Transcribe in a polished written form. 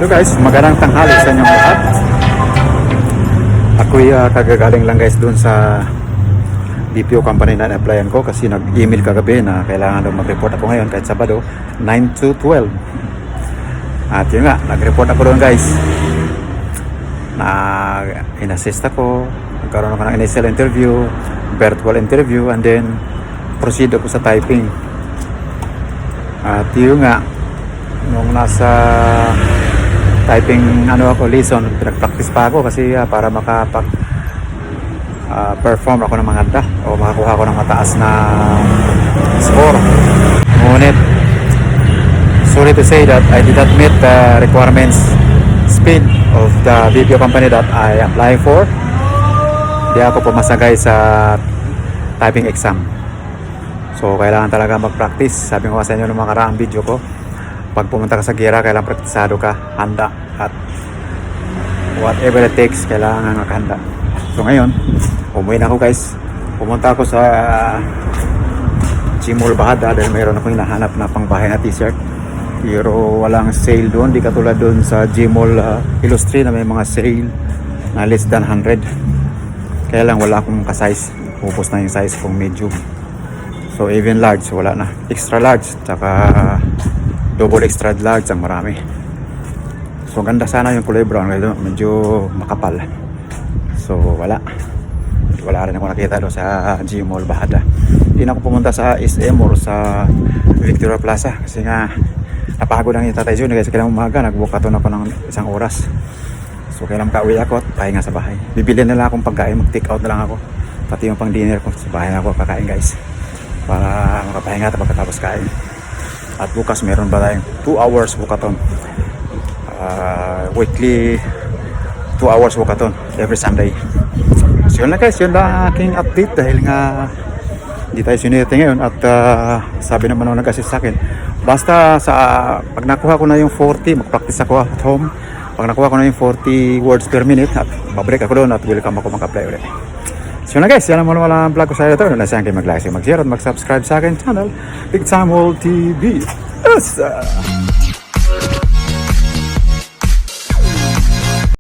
So guys, magandang tanghali sa inyong lahat. Ako'y kagagaling lang guys dun sa BPO company na na-applyan ko kasi nag-email kagabi na kailangan daw mag-report ako ngayon kahit Sabado 9 to 12. At yun nga, nag-report ako doon guys. In-assist ako, nagkaroon ako ng initial interview, virtual interview, and then proceed ako sa typing. At yun nga, nung nasa typing lesson, pinag-practice pa ako kasi para makapag perform ako ng maganda o makakuha ako ng mataas na score. Ngunit sorry to say that I did not meet the requirements speed of the BPO company that I apply for. Hindi ako pumasagay sa typing exam. So kailangan talaga mag-practice. Sabi ko sa inyo ng mga karaang video ko, pag pumunta ka sa gira, kailangan praktisado ka, handa, at whatever it takes, kailangan nakahanda. So ngayon, umuwi na ako guys. Pumunta ako sa Gmall Bahada dahil mayroon akong hinahanap na pangbahay na t-shirt. Pero walang sale doon, di katulad doon sa Gmall Illustrate na may mga sale na less than 100. Kaya lang wala akong ka-size. Upos na yung size kong medium. So even large, wala na. Extra large, tsaka double extra large ang marami. So ganda sana yung kulay brown, medyo makapal. So wala rin ako nakita doon sa Gmall Bahada. Hindi na ako pumunta sa SM or sa Victoria Plaza kasi nga napagod ang Tatay Jun guys. Kailang umaga nagbukaton ako ng isang oras. So kailang kauwi ako at pahinga sa bahay. Bibili na lang akong pagkain, mag-take out na lang ako. Pati yung pang dinner ko sa bahay na ako kakain guys, para makapahinga at pagkatapos kain. At bukas meron ba tayong 2 hours bukaton, weekly 2 hours bukaton every Sunday. So yun lang guys, yun lang aking update dahil nga hindi tayo sinunod ngayon. At sabi naman nung nag-assist sa akin, basta sa pag nakuha ko na yung 40, mag-practice ako at home. Pag nakuha ko na yung 40 words per minute, at babreak ako doon at welcome ako mag-apply ulit. So yun na guys, yan naman wala ang vlog ko sa iyo ito. Nasa kayo mag-like, mag-share at mag-subscribe sa akin channel, Big Samuel TV. Yes!